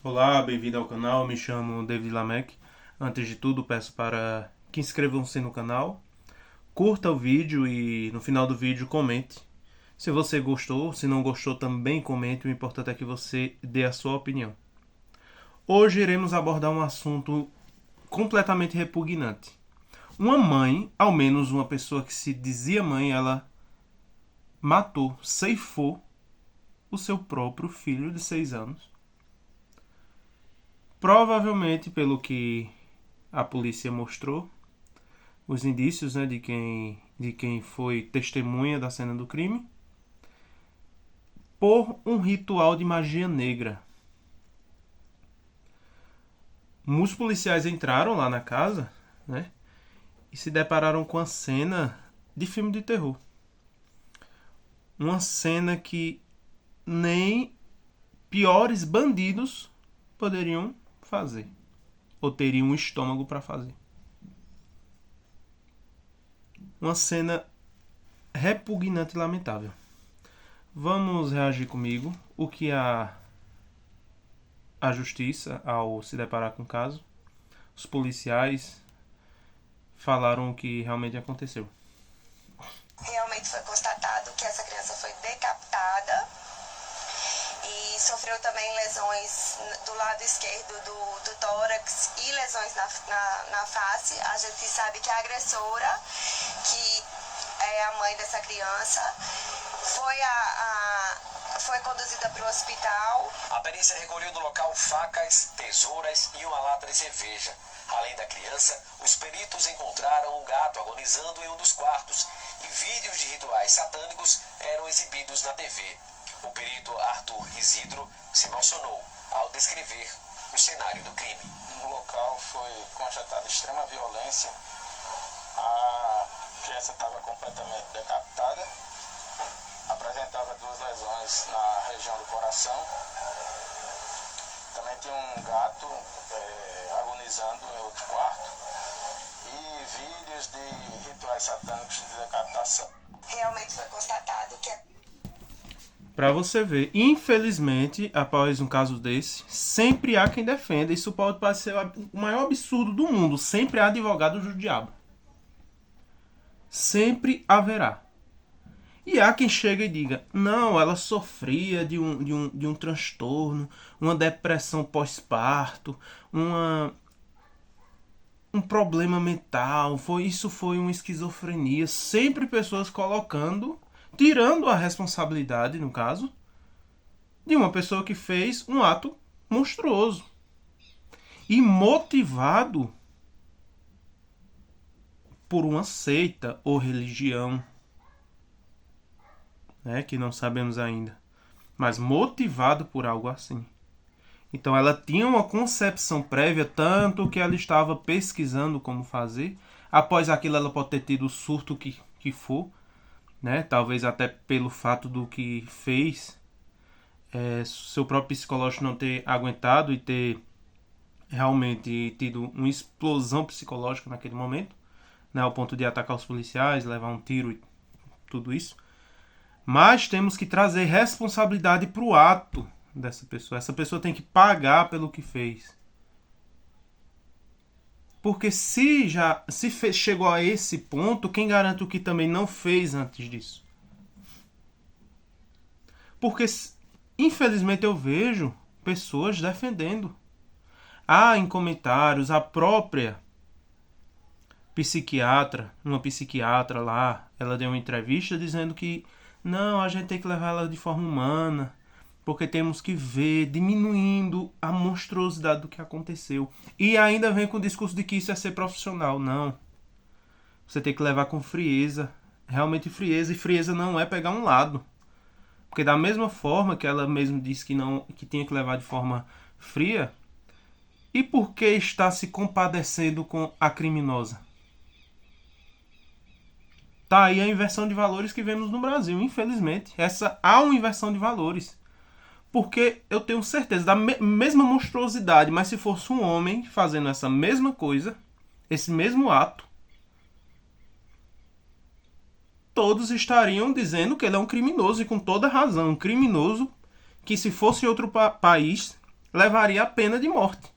Olá, bem-vindo ao canal, me chamo David Lameck. Antes de tudo, peço para que inscrevam-se no canal, curta o vídeo e no final do vídeo comente. Se você gostou, se não gostou também comente, o importante é que você dê a sua opinião. Hoje iremos abordar um assunto completamente repugnante. Uma mãe, ao menos uma pessoa que se dizia mãe, ela matou, ceifou o seu próprio filho de 6 anos. Provavelmente, pelo que a polícia mostrou, os indícios, né, de quem foi testemunha da cena do crime, por um ritual de magia negra. Os policiais entraram lá na casa, né, e se depararam com a cena de filme de terror. Uma cena que nem piores bandidos poderiam fazer, ou teriam um estômago para fazer. Uma cena repugnante e lamentável. Vamos reagir comigo. O que a justiça, ao se deparar com o caso, os policiais falaram o que realmente aconteceu. Realmente foi constatado que essa criança foi decapitada e sofreu também lesões do lado esquerdo do tórax e lesões na face. A gente sabe que a agressora, que é a mãe dessa criança, foi conduzida para o hospital. A perícia recolheu do local facas, tesouras e uma lata de cerveja. Além da criança, os peritos encontraram um gato agonizando em um dos quartos e vídeos de rituais satânicos eram exibidos na TV. O perito Arthur Isidro se emocionou ao descrever o cenário do crime. No local foi constatada extrema violência. A criança estava completamente decapitada. Apresentava 2 lesões na região do coração. Também tinha um gato agonizando em outro quarto. E vídeos de rituais satânicos de decapitação. Realmente foi constatado que Para você ver, infelizmente, após um caso desse, sempre há quem defenda. Isso pode parecer o maior absurdo do mundo. Sempre há advogado do diabo. Sempre haverá. E há quem chega e diga, não, ela sofria de um transtorno, uma depressão pós-parto, um problema mental, isso foi uma esquizofrenia. Sempre pessoas colocando, tirando a responsabilidade, no caso, de uma pessoa que fez um ato monstruoso. E motivado por uma seita ou religião, né, que não sabemos ainda, mas motivado por algo assim. Então ela tinha uma concepção prévia, tanto que ela estava pesquisando como fazer. Após aquilo ela pode ter tido o surto que for, né? Talvez até pelo fato do que fez, seu próprio psicológico não ter aguentado e ter realmente tido uma explosão psicológica naquele momento, né? Ao ponto de atacar os policiais, levar um tiro e tudo isso. Mas temos que trazer responsabilidade para o ato dessa pessoa. Essa pessoa tem que pagar pelo que fez. Porque se chegou a esse ponto, quem garante o que também não fez antes disso? Porque, infelizmente, eu vejo pessoas defendendo. Há em comentários a própria psiquiatra, uma psiquiatra lá, ela deu uma entrevista dizendo que não, a gente tem que levar ela de forma humana, porque temos que ver, diminuindo a monstruosidade do que aconteceu. E ainda vem com o discurso de que isso é ser profissional. Não. Você tem que levar com frieza. Realmente frieza. E frieza não é pegar um lado. Porque da mesma forma que ela mesmo disse que tinha que levar de forma fria, e por que está se compadecendo com a criminosa? Tá aí a inversão de valores que vemos no Brasil, infelizmente. Há uma inversão de valores. Porque eu tenho certeza da mesma monstruosidade, mas se fosse um homem fazendo essa mesma coisa, esse mesmo ato, todos estariam dizendo que ele é um criminoso, e com toda razão. Um criminoso que, se fosse outro país, levaria a pena de morte,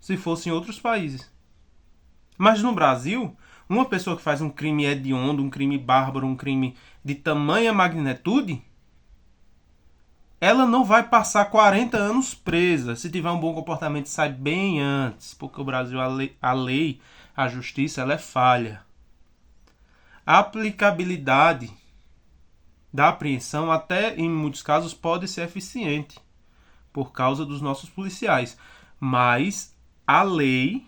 se fosse em outros países. Mas no Brasil, uma pessoa que faz um crime hediondo, um crime bárbaro, um crime de tamanha magnitude, ela não vai passar 40 anos presa. Se tiver um bom comportamento, sai bem antes. Porque o Brasil, a lei, a justiça, ela é falha. A aplicabilidade da apreensão, até em muitos casos, pode ser eficiente, por causa dos nossos policiais. Mas a lei,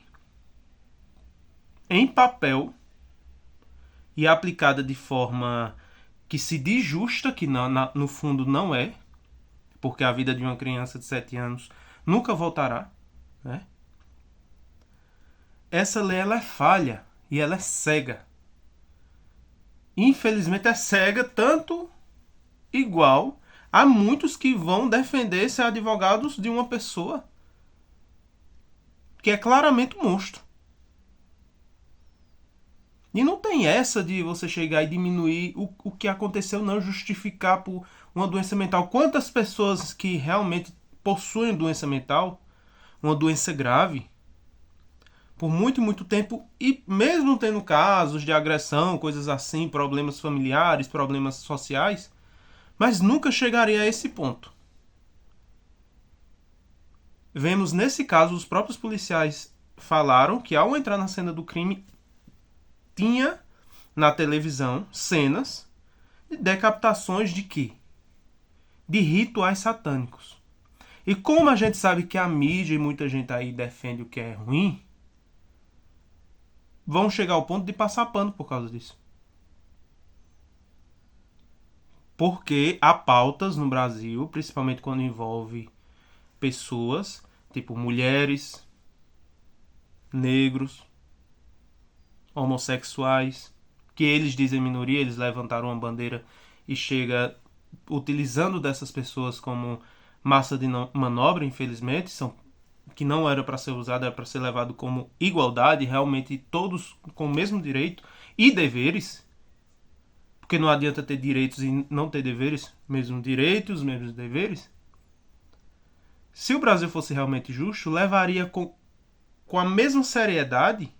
em papel, e aplicada de forma que se diz justa, que no fundo não é, porque a vida de uma criança de 7 anos nunca voltará, né? Essa lei, ela é falha e ela é cega. Infelizmente é cega, tanto igual a muitos que vão defender ser advogados de uma pessoa que é claramente um monstro. E não tem essa de você chegar e diminuir o que aconteceu, não justificar por uma doença mental. Quantas pessoas que realmente possuem doença mental, uma doença grave, por muito, muito tempo, e mesmo tendo casos de agressão, coisas assim, problemas familiares, problemas sociais, mas nunca chegaria a esse ponto. Vemos nesse caso, os próprios policiais falaram que ao entrar na cena do crime, tinha na televisão cenas de decapitações de quê? De rituais satânicos. E como a gente sabe que a mídia e muita gente aí defende o que é ruim, vão chegar ao ponto de passar pano por causa disso. Porque há pautas no Brasil, principalmente quando envolve pessoas, tipo mulheres, negros, homossexuais, que eles dizem minoria, eles levantaram uma bandeira e chega utilizando dessas pessoas como massa de manobra, infelizmente, que não era para ser usado, era para ser levado como igualdade, realmente todos com o mesmo direito e deveres, porque não adianta ter direitos e não ter deveres, mesmos direitos, mesmos deveres. Se o Brasil fosse realmente justo, levaria com a mesma seriedade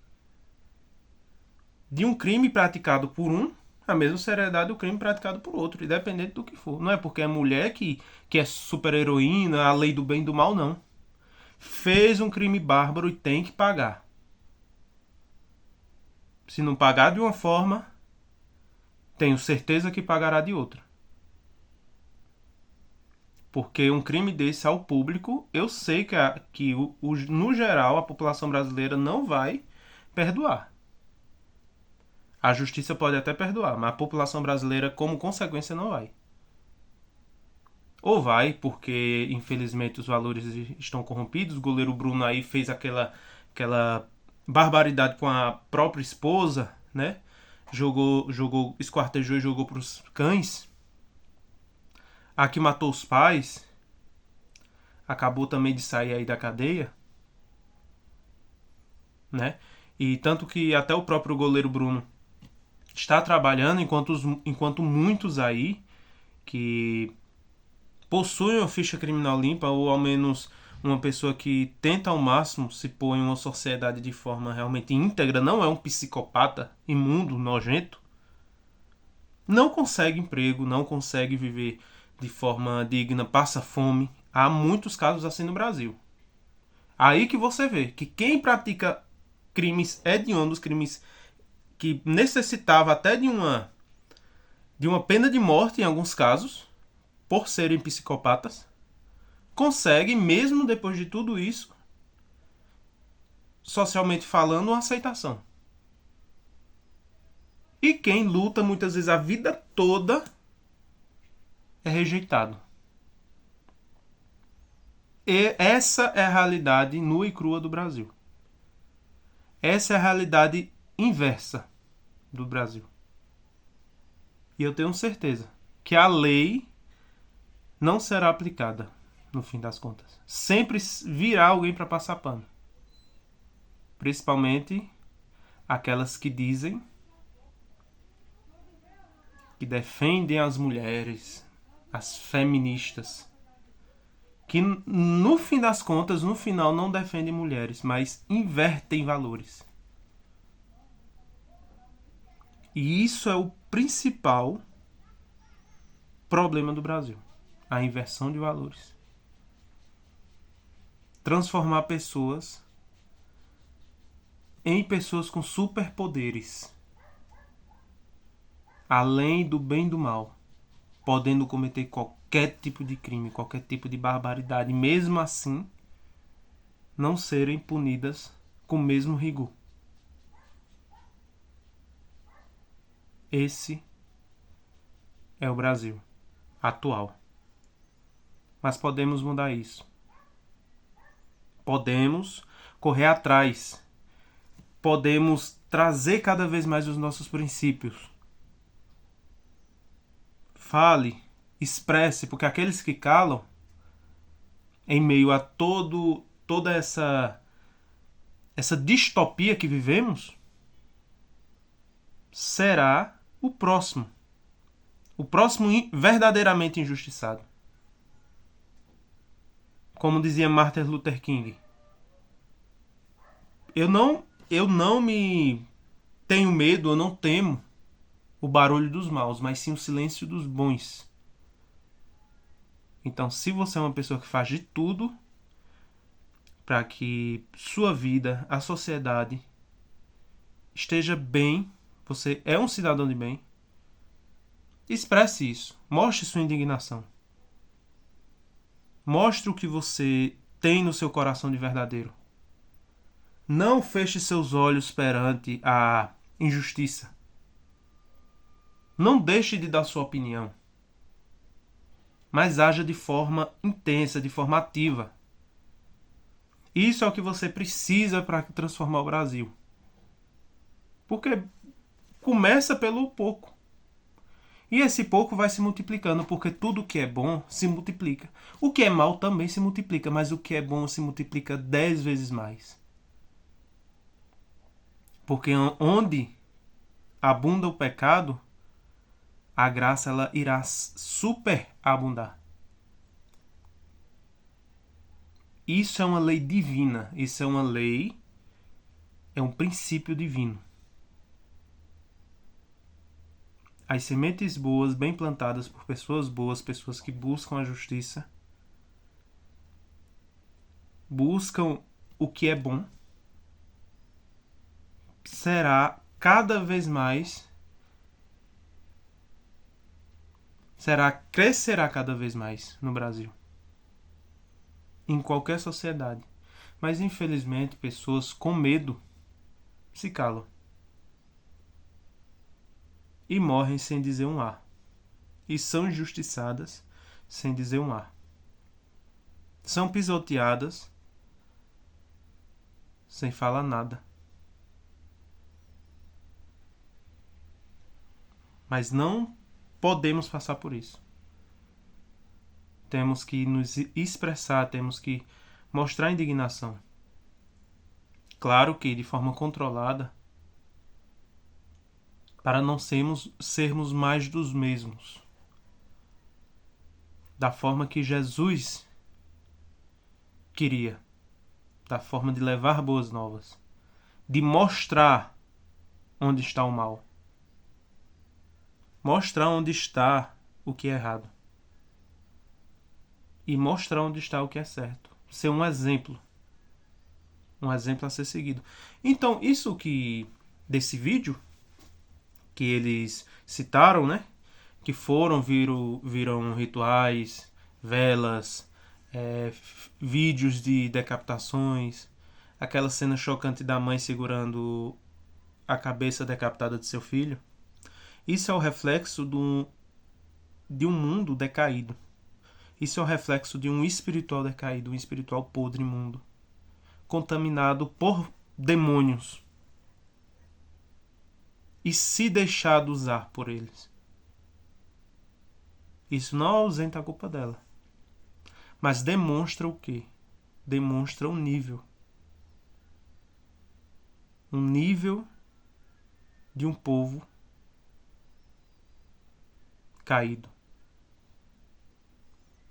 de um crime praticado por um, a mesma seriedade do crime praticado por outro, independente do que for. Não é porque é mulher que é super heroína, a lei do bem e do mal, não. Fez um crime bárbaro e tem que pagar. Se não pagar de uma forma, tenho certeza que pagará de outra. Porque um crime desse ao público, eu sei que no geral, a população brasileira não vai perdoar. A justiça pode até perdoar, mas a população brasileira, como consequência, não vai. Ou vai, porque infelizmente os valores estão corrompidos. O goleiro Bruno aí fez aquela barbaridade com a própria esposa, né? Esquartejou e jogou para os cães. A que matou os pais, acabou também de sair aí da cadeia, né? E tanto que até o próprio goleiro Bruno está trabalhando, enquanto muitos aí que possuem uma ficha criminal limpa, ou ao menos uma pessoa que tenta ao máximo se pôr em uma sociedade de forma realmente íntegra, não é um psicopata imundo, nojento, não consegue emprego, não consegue viver de forma digna, passa fome. Há muitos casos assim no Brasil. Aí que você vê que quem pratica crimes hediondos, crimes que necessitava até de uma pena de morte em alguns casos, por serem psicopatas, consegue, mesmo depois de tudo isso, socialmente falando, uma aceitação. E quem luta muitas vezes a vida toda é rejeitado. E essa é a realidade nua e crua do Brasil. Essa é a realidade inversa do Brasil. E eu tenho certeza que a lei não será aplicada no fim das contas. Sempre virá alguém para passar pano. Principalmente aquelas que dizem que defendem as mulheres, as feministas, que no fim das contas, no final, não defendem mulheres, mas invertem valores. E isso é o principal problema do Brasil. A inversão de valores. Transformar pessoas em pessoas com superpoderes. Além do bem e do mal. Podendo cometer qualquer tipo de crime, qualquer tipo de barbaridade. Mesmo assim, não serem punidas com o mesmo rigor. Esse é o Brasil atual. Mas podemos mudar isso. Podemos correr atrás. Podemos trazer cada vez mais os nossos princípios. Fale, expresse, porque aqueles que calam, em meio a toda essa distopia que vivemos, será o próximo verdadeiramente injustiçado. Como dizia Martin Luther King, eu não me tenho medo, eu não temo o barulho dos maus, mas sim o silêncio dos bons. Então, se você é uma pessoa que faz de tudo para que sua vida, a sociedade esteja bem, você é um cidadão de bem, expresse isso, mostre sua indignação. Mostre o que você tem no seu coração de verdadeiro. Não feche seus olhos perante a injustiça. Não deixe de dar sua opinião. Mas haja de forma intensa, de forma ativa. Isso é o que você precisa para transformar o Brasil. Porque começa pelo pouco. E esse pouco vai se multiplicando, porque tudo que é bom se multiplica. O que é mal também se multiplica, mas o que é bom se multiplica 10 vezes mais. Porque onde abunda o pecado, a graça ela irá superabundar. Isso é uma lei divina, isso é uma lei, é um princípio divino. As sementes boas, bem plantadas por pessoas boas, pessoas que buscam a justiça, buscam o que é bom, será cada vez mais, crescerá cada vez mais no Brasil. Em qualquer sociedade. Mas infelizmente pessoas com medo se calam. E morrem sem dizer um A. E são injustiçadas sem dizer um A. São pisoteadas sem falar nada. Mas não podemos passar por isso. Temos que nos expressar, temos que mostrar indignação. Claro que de forma controlada, para não sermos mais dos mesmos. Da forma que Jesus queria. Da forma de levar boas novas. De mostrar onde está o mal. Mostrar onde está o que é errado. E mostrar onde está o que é certo. Ser um exemplo. Um exemplo a ser seguido. Então, isso que desse vídeo que eles citaram, né? Que viram rituais, velas, vídeos de decapitações, aquela cena chocante da mãe segurando a cabeça decapitada de seu filho. Isso é o reflexo de um mundo decaído. Isso é o reflexo de um espiritual decaído, um espiritual podre imundo, contaminado por demônios e se deixado usar por eles. Isso não ausenta a culpa dela, mas demonstra o quê? Demonstra um nível de um povo caído.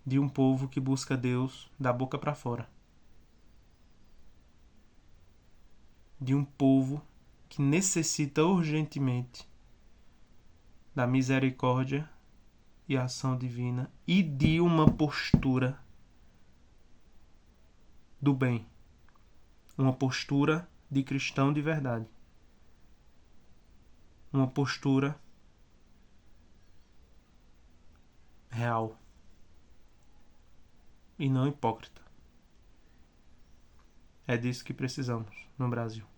de um povo que busca Deus da boca para fora. De um povo que necessita urgentemente da misericórdia e ação divina e de uma postura do bem. Uma postura de cristão de verdade. Uma postura real e não hipócrita. É disso que precisamos no Brasil.